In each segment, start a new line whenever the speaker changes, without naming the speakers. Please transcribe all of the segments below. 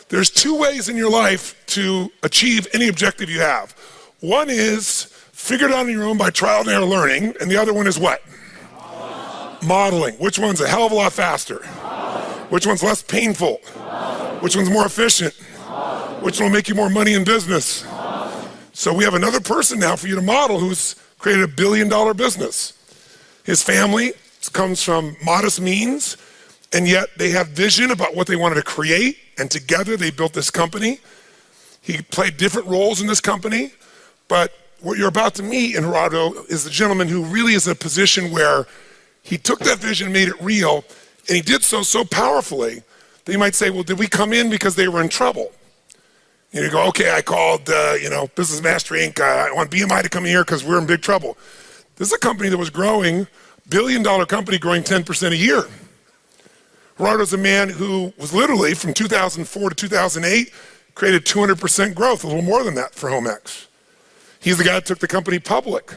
there's two ways in your life to achieve any objective you have. One is figure it out on your own by trial and error learning, and the other one is what? Modeling. Which one's a hell of a lot faster? Which one's less painful? Which one's more efficient? Which one will make you more money in business? So we have another person now for you to model who's created $1 billion business. His family comes from modest means, and yet they have vision about what they wanted to create, and together they built this company. He played different roles in this company, but what you're about to meet in Gerardo is the gentleman who really is in a position where he took that vision and made it real, and he did so powerfully that you might say, well, did we come in because they were in trouble? And you go, okay, I called Business Master Inc. I want BMI to come here because we're in big trouble. This is a company that was growing, $1 billion company growing 10% a year. Gerardo's a man who was literally, from 2004 to 2008, created 200% growth, a little more than that for HomeX. He's the guy that took the company public.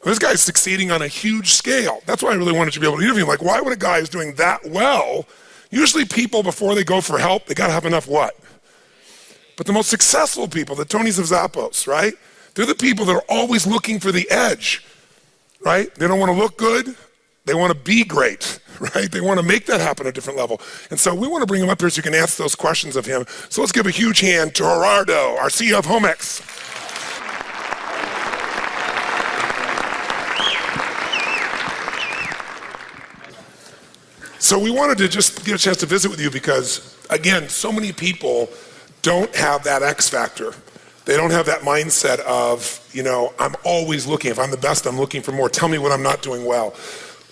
This guy's succeeding on a huge scale. That's why I really wanted you to be able to interview him. Like, why would a guy who's doing that well, usually people before they go for help, they gotta have enough what? But the most successful people, the Tonys of Zappos, right? They're the people that are always looking for the edge, right? They don't wanna look good, they wanna be great, right? They wanna make that happen at a different level. And so we wanna bring him up here so you can ask those questions of him. So let's give a huge hand to Gerardo, our CEO of HomeX. So we wanted to just get a chance to visit with you because, again, so many people don't have that X factor. They don't have that mindset of, I'm always looking. If I'm the best, I'm looking for more. Tell me what I'm not doing well.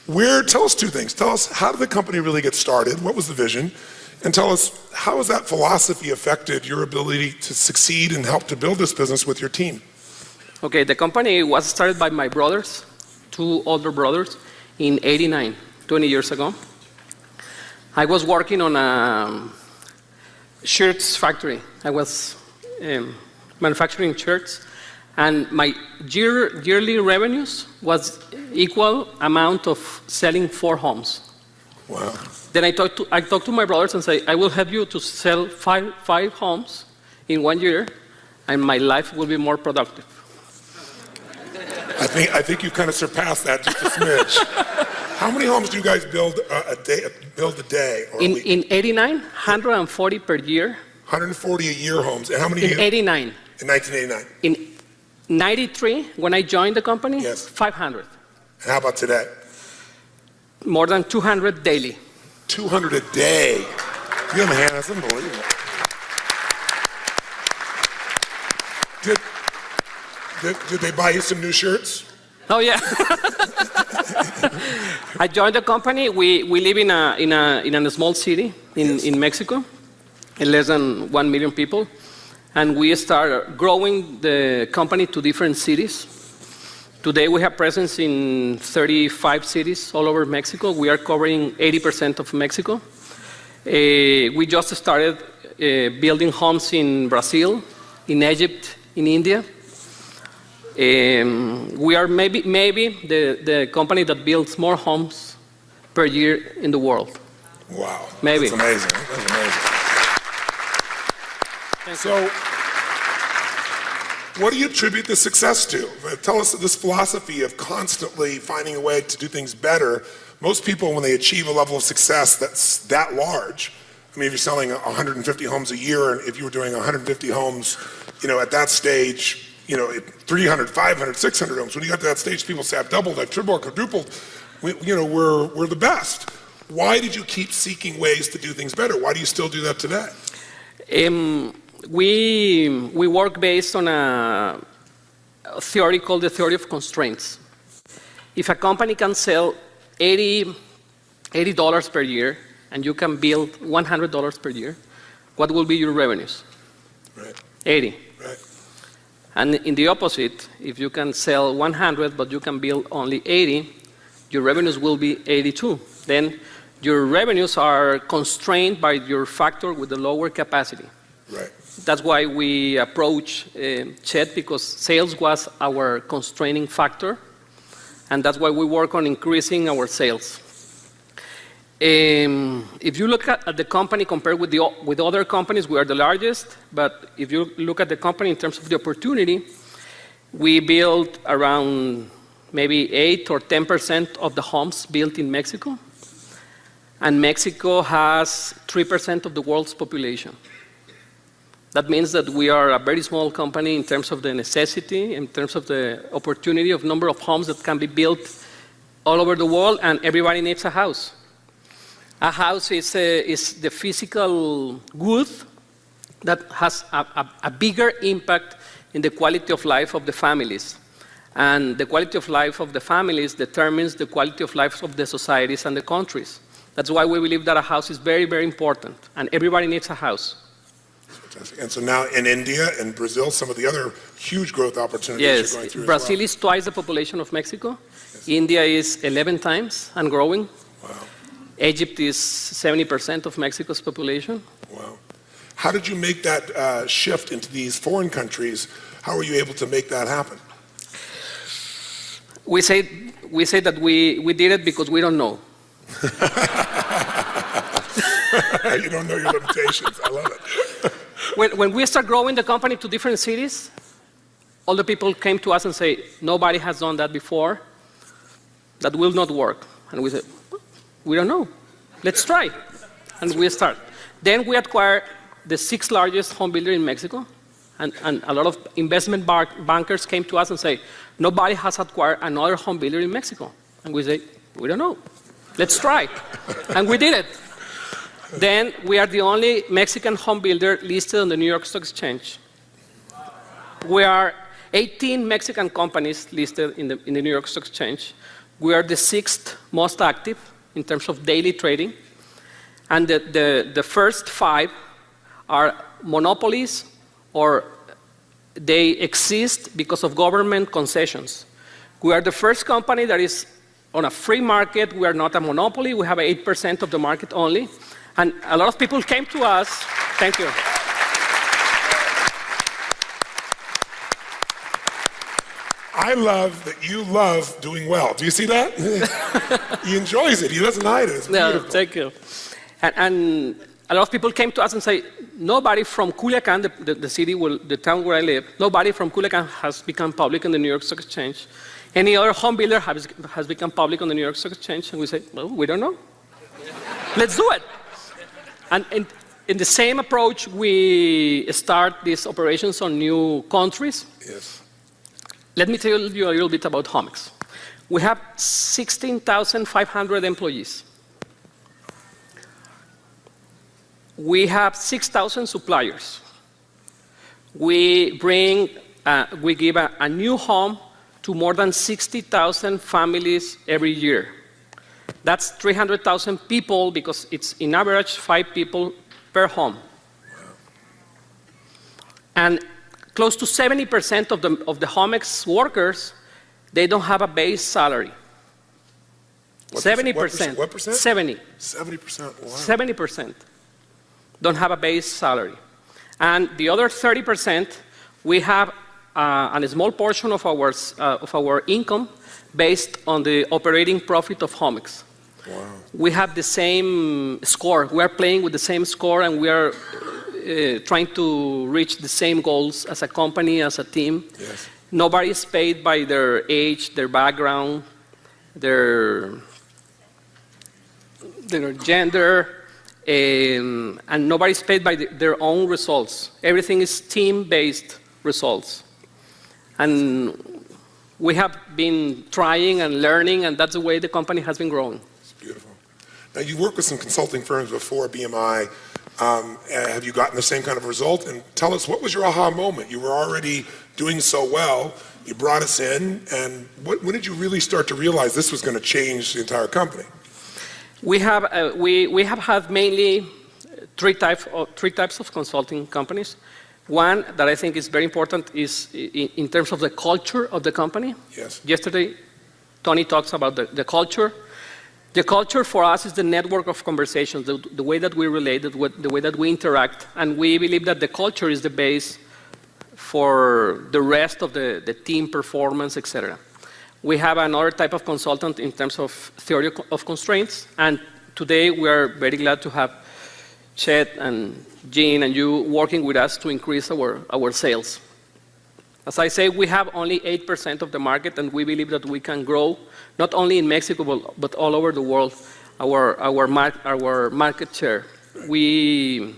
Tell us two things. Tell us, how did the company really get started? What was the vision? And tell us, how has that philosophy affected your ability to succeed and help to build this business with your team?
Okay, the company was started by my brothers, two older brothers, in '89, 20 years ago. I was working on a shirts factory. I was manufacturing shirts, and my yearly revenues was equal amount of selling 4 homes.
Wow.
Then I talked to my brothers and said, I will help you to sell five homes in 1 year, and my life will be more productive.
I think you've kind of surpassed that just a smidge. How many homes do you guys build a day?
In '89, 140 per year.
140 a year homes. And how many?
In '89.
In 1989.
In '93, when I joined the company,
yes.
500.
And how about today?
More than 200 daily.
200 a day. You have a hand, that's unbelievable. Did they buy you some new shirts?
Oh yeah. I joined the company. We live in a small city in Mexico, less than 1 million people, and we start growing the company to different cities. Today we have presence in 35 cities all over Mexico. We are covering 80% of Mexico. We just started building homes in Brazil, in Egypt, in India. We are maybe the company that builds more homes per year in the world.
Wow.
Maybe.
That's amazing. That's amazing. So, what do you attribute the success to? Tell us this philosophy of constantly finding a way to do things better. Most people, when they achieve a level of success that's that large, I mean, if you're selling 150 homes a year, and if you were doing 150 homes, at that stage, 300, 500, 600 homes. When you got to that stage, people say, I've doubled, I've tripled, quadrupled. We're the best. Why did you keep seeking ways to do things better? Why do you still do that today?
We work based on a theory called the theory of constraints. If a company can sell $80 per year, and you can build $100 per year, what will be your revenues?
Right.
80.
Right.
And in the opposite, if you can sell 100 but you can build only 80, your revenues will be 82. Then your revenues are constrained by your factor with the lower capacity.
Right.
That's why we approach Chet, because sales was our constraining factor, and that's why we work on increasing our sales. If you look at the company compared with other companies, we are the largest. But if you look at the company in terms of the opportunity, we build around maybe 8 or 10% of the homes built in Mexico. And Mexico has 3% of the world's population. That means that we are a very small company in terms of the necessity, in terms of the opportunity of number of homes that can be built all over the world, and everybody needs a house. A house is the physical good that has a bigger impact in the quality of life of the families. And the quality of life of the families determines the quality of life of the societies and the countries. That's why we believe that a house is very, very important, and everybody needs a house.
Fantastic. And so now in India and Brazil, some of the other huge growth opportunities
yes,
you're going through
Brazil
as well.
is twice the population of Mexico.
Yes.
India is 11 times and growing.
Wow.
Egypt is 70% of Mexico's population.
Wow. How did you make that shift into these foreign countries? How were you able to make that happen?
We say that we did it because we don't know.
You don't know your limitations. I love it.
When we start growing the company to different cities, all the people came to us and say, nobody has done that before. That will not work. And we said, we don't know. Let's try. And we start. Then we acquire the 6th largest home builder in Mexico. And a lot of investment bankers came to us and say, nobody has acquired another home builder in Mexico. And we say, we don't know. Let's try. And we did it. Then we are the only Mexican home builder listed on the New York Stock Exchange. We are 18 Mexican companies listed in the New York Stock Exchange. We are the 6th most active in terms of daily trading. And the first 5 are monopolies, or they exist because of government concessions. We are the first company that is on a free market. We are not a monopoly. We have 8% of the market only. And a lot of people came to us. Thank you.
I love that you love doing well. Do you see that? He enjoys it. He doesn't hide it. It's beautiful.
No, thank you. And a lot of people came to us and say, nobody from Culiacan, the town where I live, nobody from Culiacan has become public in the New York Stock Exchange. Any other home builder has become public on the New York Stock Exchange? And we say, well, we don't know. Let's do it. And in the same approach, we start these operations on new countries.
Yes.
Let me tell you a little bit about Homex. We have 16,500 employees. We have 6,000 suppliers. We give a new home to more than 60,000 families every year. That's 300,000 people, because it's in average 5 people per home.
Wow.
And close to 70% of the Homex workers, they don't have a base salary. 70%.
What percent?
70.
70%. Wow.
70% don't have a base salary. And the other 30%, we have a small portion of our income based on the operating profit of Homex.
Wow.
We have the same score. We are playing with the same score, and we are trying to reach the same goals as a company, as a team.
Yes.
Nobody is paid by their age, their background, their gender, and nobody is paid by their own results. Everything is team-based results. And we have been trying and learning, and that's the way the company has been growing.
It's beautiful. Now, you worked with some consulting firms before, BMI. Have you gotten the same kind of result? And tell us, what was your aha moment? You were already doing so well. You brought us in, and when did you really start to realize this was going to change the entire company?
We have had mainly three types of consulting companies. One that I think is very important is in terms of the culture of the company.
Yes.
Yesterday, Tony talks about the culture. The culture for us is the network of conversations, the way that we relate, the way that we interact, and we believe that the culture is the base for the rest of the team performance, etc. We have another type of consultant in terms of theory of constraints, and today we are very glad to have Chet and Jean and you working with us to increase our sales. As I say, we have only 8% of the market, and we believe that we can grow not only in Mexico but all over the world our market share. We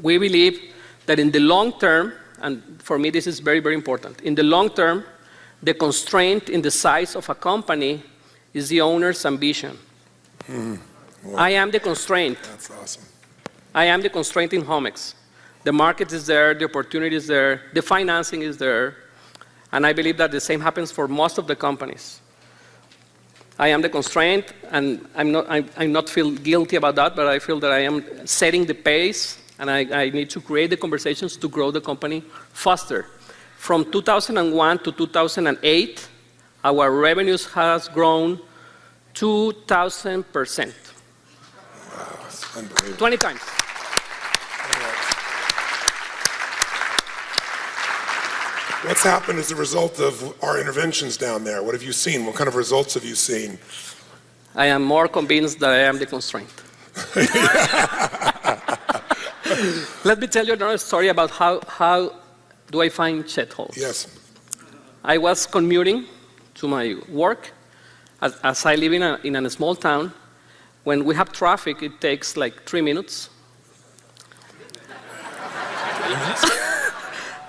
believe that in the long term, and for me this is very, very important, in the long term, the constraint in the size of a company is the owner's ambition. Well, I am the constraint.
That's awesome.
I am the constraint in Homex. The market is there, the opportunity is there, the financing is there, and I believe that the same happens for most of the companies. I am the constraint, and I'm not feel guilty about that, but I feel that I am setting the pace, and I need to create the conversations to grow the company faster. From 2001 to 2008, our revenues has grown 2,000%.
Wow, that's unbelievable.
20 times.
What's happened as a result of our interventions down there? What have you seen? What kind of results have you seen?
I am more convinced that I am the constraint. Let me tell you another story about how do I find Chet Hall.
Yes.
I was commuting to my work. As I live in a small town, when we have traffic, it takes like 3 minutes.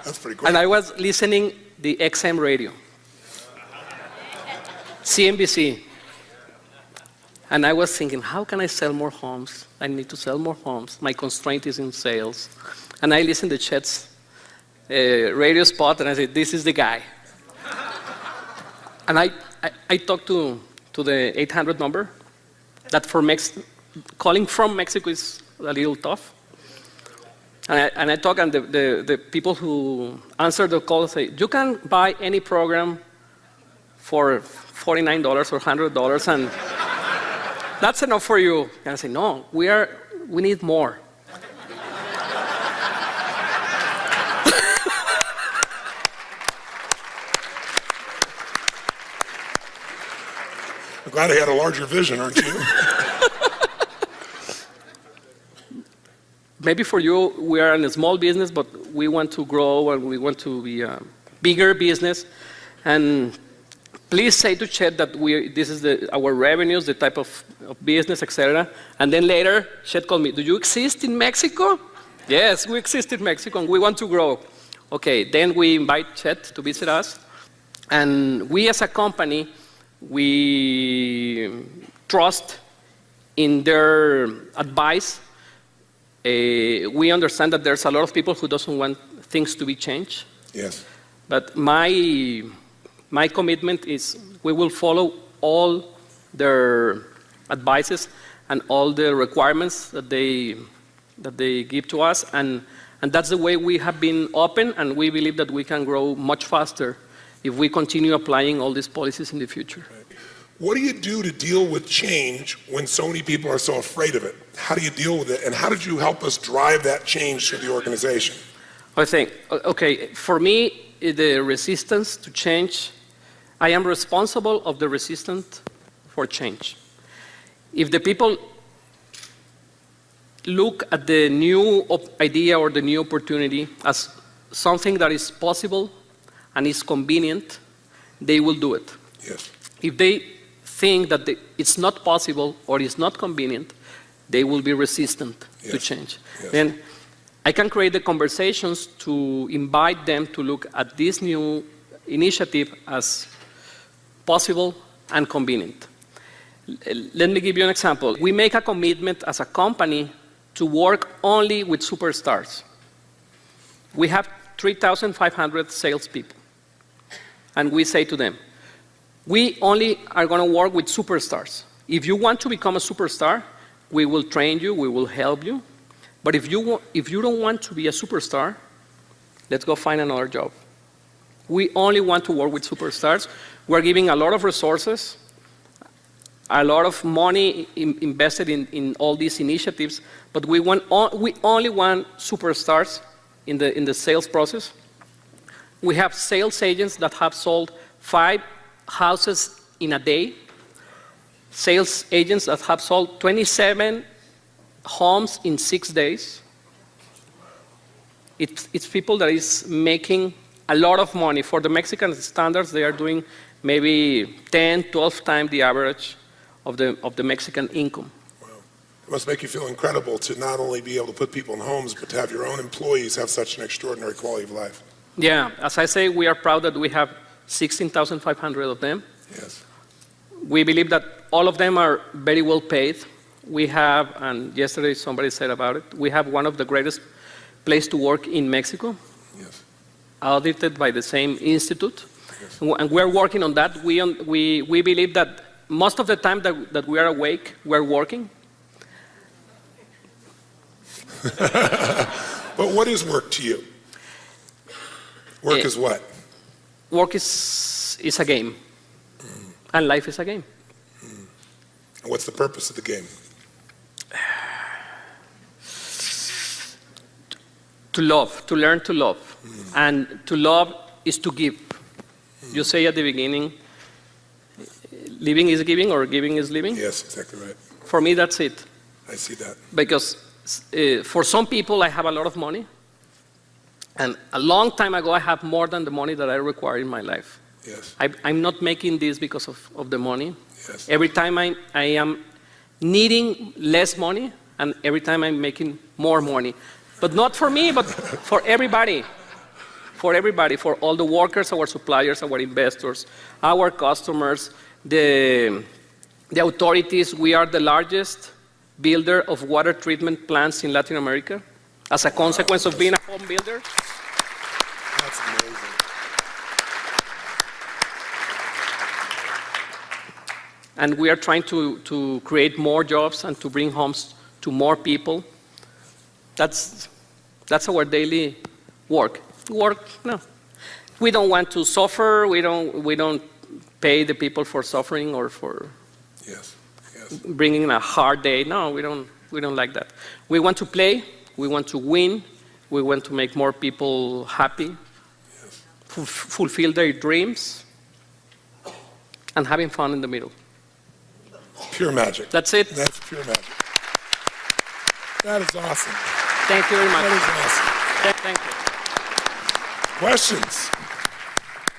That's pretty quick.
And I was listening the XM radio, CNBC. And I was thinking, how can I sell more homes? I need to sell more homes. My constraint is in sales. And I listened to Chet's radio spot, and I said, this is the guy. And I talked to the 800 number. That for calling from Mexico is a little tough. And I talk, and the people who answer the call say, you can buy any program for $49 or $100, and that's enough for you. And I say, no, we need more.
I'm glad I had a larger vision, aren't you?
Maybe for you, we are in a small business, but we want to grow and we want to be a bigger business. And please say to Chet that this is our revenues, the type of business, etc. And then later, Chet called me, do you exist in Mexico? Yes, we exist in Mexico and we want to grow. Okay, then we invite Chet to visit us. And we as a company, we trust in their advice. We understand that there's a lot of people who doesn't want things to be changed.
Yes.
But my commitment is we will follow all their advices and all the requirements that they give to us, and that's the way we have been open, and we believe that we can grow much faster if we continue applying all these policies in the future.
Right. What do you do to deal with change when so many people are so afraid of it? How do you deal with it, and how did you help us drive that change through the organization?
I think, okay, for me, the resistance to change, I am responsible of the resistance for change. If the people look at the new idea or the new opportunity as something that is possible and is convenient, they will do it.
Yes.
If they think that it's not possible or it's not convenient, they will be resistant to change.
Yes.
Then I can create the conversations to invite them to look at this new initiative as possible and convenient. Let me give you an example. We make a commitment as a company to work only with superstars. We have 3,500 salespeople, and we say to them, we only are going to work with superstars. If you want to become a superstar, we will train you, we will help you. But if you don't want to be a superstar, let's go find another job. We only want to work with superstars. We're giving a lot of resources, a lot of money invested in all these initiatives, but we only want superstars in the sales process. We have sales agents that have sold 5 houses in a day. sales agents that have sold 27 homes in 6 days. It's people that is making a lot of money. For the Mexican standards, they are doing maybe 10, 12 times the average of the Mexican income.
Wow. It must make you feel incredible to not only be able to put people in homes, but to have your own employees have such an extraordinary quality of life.
Yeah, as I say, we are proud that we have 16,500 of them.
Yes.
We believe that all of them are very well paid. We have, and yesterday somebody said about it, we have one of the greatest places to work in Mexico.
Yes.
Audited by the same institute.
Yes.
And we're working on that. We believe that most of the time that we are awake, we're working.
But what is work to you? Work is what?
Work is a game. And life is a game.
And what's the purpose of the game?
To love, to learn to love. And to love is to give. You say at the beginning, living is giving or giving is living?
Yes, exactly right.
For me, that's it.
I see that.
Because for some people, I have a lot of money. And a long time ago, I have more than the money that I require in my life.
Yes.
I'm not making this because of the money.
Yes.
Every time I am needing less money, and every time I'm making more money. But not for me, but for everybody. For everybody, for all the workers, our suppliers, our investors, our customers, the authorities. We are the largest builder of water treatment plants in Latin America as a consequence of being a home builder.
That's amazing.
And we are trying to create more jobs and to bring homes to more people. That's our daily work. No. We don't want to suffer. We don't pay the people for suffering or for
Yes.
bringing a hard day. No, we don't like that. We want to play. We want to win. We want to make more people happy,
Yes.
fulfill their dreams, and having fun in the middle.
Pure magic.
That's it.
That's pure magic. That is awesome.
Thank you very much.
That is awesome.
Thank you.
Questions?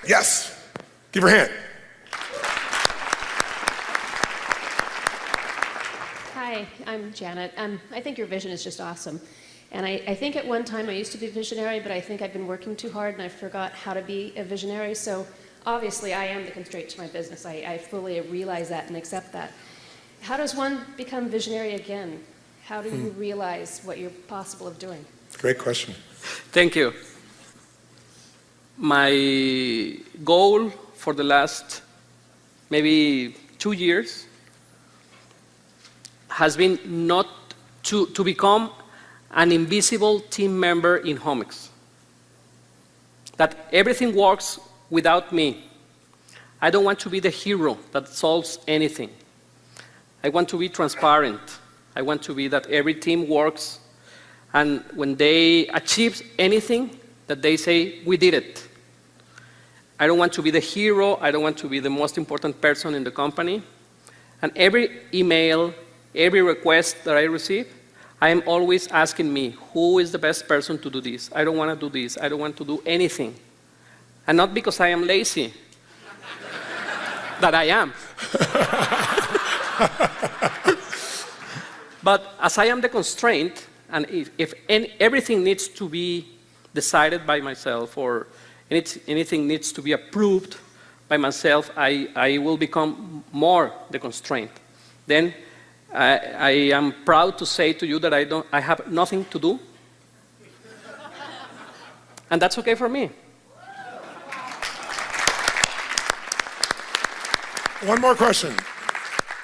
Yes. Give her a hand.
Hi, I'm Janet. I think your vision is just awesome. And I think at one time I used to be visionary, but I think I've been working too hard and I forgot how to be a visionary. So obviously I am the constraint to my business. I fully realize that and accept that. How does one become visionary again? How do you realize what you're possible of doing?
Great question.
Thank you. My goal for the last maybe 2 years has been not to become an invisible team member in Homex. That everything works without me. I don't want to be the hero that solves anything. I want to be transparent. I want to be that every team works, and when they achieve anything, that they say, we did it. I don't want to be the hero. I don't want to be the most important person in the company. And every email, every request that I receive, I am always asking me, who is the best person to do this? I don't want to do this. I don't want to do anything. And not because I am lazy, that I am. But as I am the constraint, and if everything needs to be decided by myself or anything needs to be approved by myself, I will become more the constraint. Then I am proud to say to you that I have nothing to do. And that's okay for me.
One more question.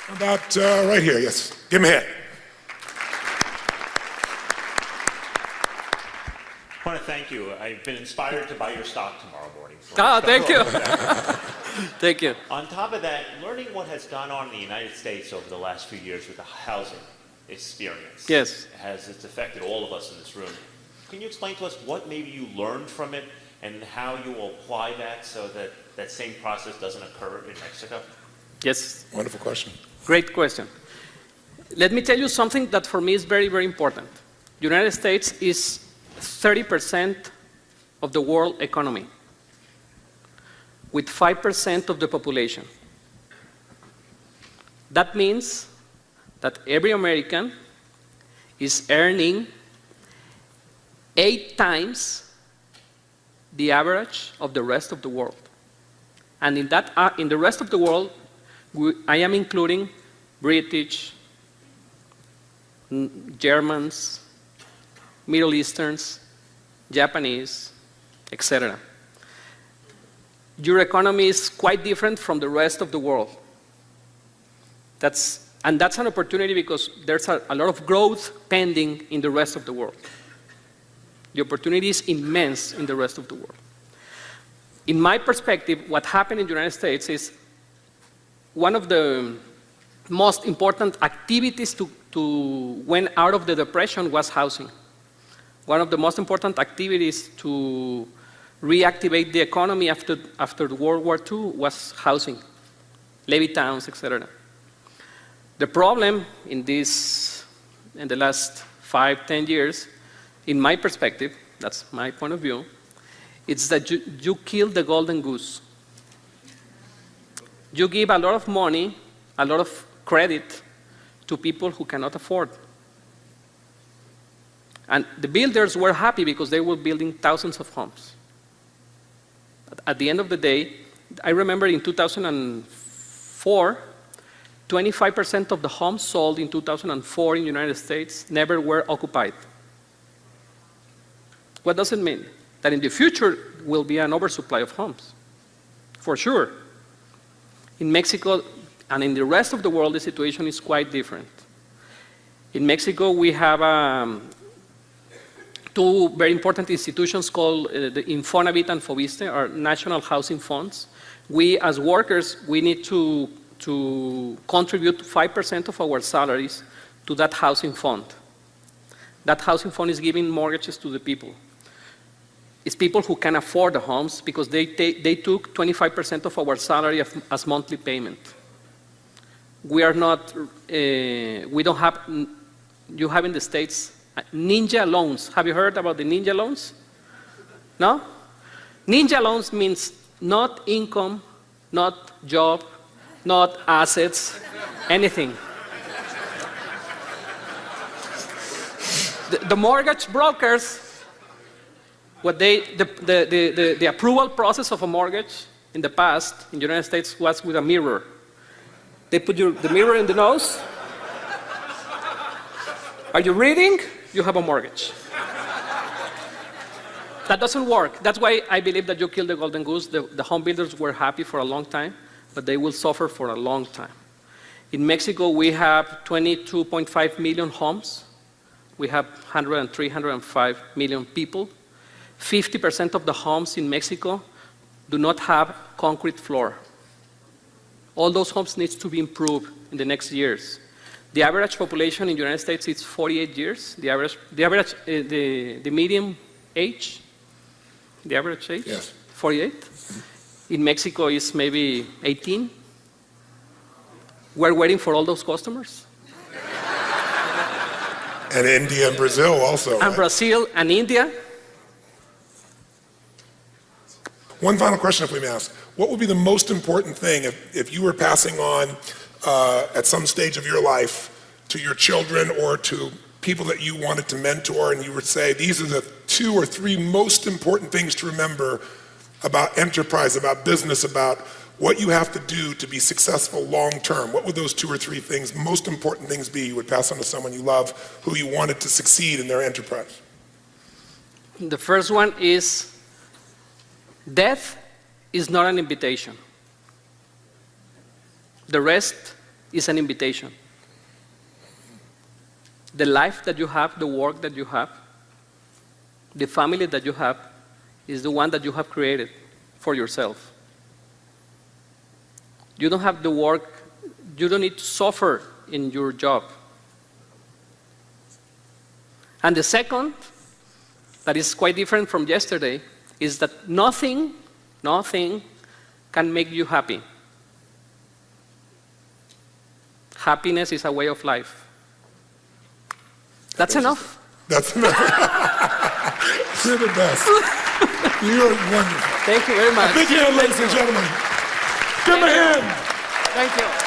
About right here, yes. Give me a hand.
I want to thank you. I've been inspired to buy your stock tomorrow morning.
Thank you. Thank you.
On top of that, learning what has gone on in the United States over the last few years with the housing experience.
Yes.
It's affected all of us in this room. Can you explain to us what maybe you learned from it and how you will apply that so that that same process doesn't occur in Mexico?
Yes.
Wonderful question.
Great question. Let me tell you something that for me is very, very important. The United States is 30% of the world economy, with 5% of the population. That means that every American is earning 8 times the average of the rest of the world. And in the rest of the world, I am including British, Germans, Middle Easterns, Japanese, etc. Your economy is quite different from the rest of the world. That's an opportunity because there's a lot of growth pending in the rest of the world. The opportunity is immense in the rest of the world. In my perspective, what happened in the United States is one of the most important activities to went out of the depression was housing. One of the most important activities to reactivate the economy after World War II was housing, levee towns, etc. The problem in the last 5-10 years, in my perspective, that's my point of view, it's that you kill the golden goose. You give a lot of money, a lot of credit to people who cannot afford. And the builders were happy because they were building thousands of homes. At the end of the day, I remember in 2004, 25% of the homes sold in 2004 in the United States never were occupied. What does it mean? That in the future will be an oversupply of homes, for sure. In Mexico and in the rest of the world, the situation is quite different. In Mexico, we have 2 very important institutions called the Infonavit and Fobiste, our national housing funds. We, as workers, we need to contribute 5% of our salaries to that housing fund. That housing fund is giving mortgages to the people. It's people who can afford the homes because they took 25% of our salary as monthly payment. We are not, we don't have, you have in the States, ninja loans. Have you heard about the ninja loans? No? Ninja loans means not income, not job, not assets, anything. The mortgage brokers, the approval process of a mortgage in the past in the United States was with a mirror. They put the mirror in the nose. Are you reading? You have a mortgage. That doesn't work. That's why I believe that you killed the golden goose. The home builders were happy for a long time, but they will suffer for a long time. In Mexico, we have 22.5 million homes. We have 103, 105 million people. 50% of the homes in Mexico do not have concrete floor. All those homes need to be improved in the next years. The average population in the United States is 48 years. The median age, the average age?
Yes.
48. In Mexico is maybe 18. We're waiting for all those customers.
And India and Brazil also.
And
right?
Brazil and India.
One final question, if we may ask. What would be the most important thing if you were passing on at some stage of your life to your children or to people that you wanted to mentor, and you would say, these are the 2 or 3 most important things to remember about enterprise, about business, about what you have to do to be successful long term? What would those 2 or 3 things, most important things be you would pass on to someone you love who you wanted to succeed in their enterprise?
The first one is death is not an invitation. The rest is an invitation. The life that you have, the work that you have, the family that you have is the one that you have created for yourself. You don't have the work, you don't need to suffer in your job. And the second, that is quite different from yesterday, is that nothing can make you happy. happiness is a way of life. That's enough.
That's enough. You're the best. You're wonderful.
Thank you very much.
A big hand, ladies and gentlemen. Give him a hand.
Thank you.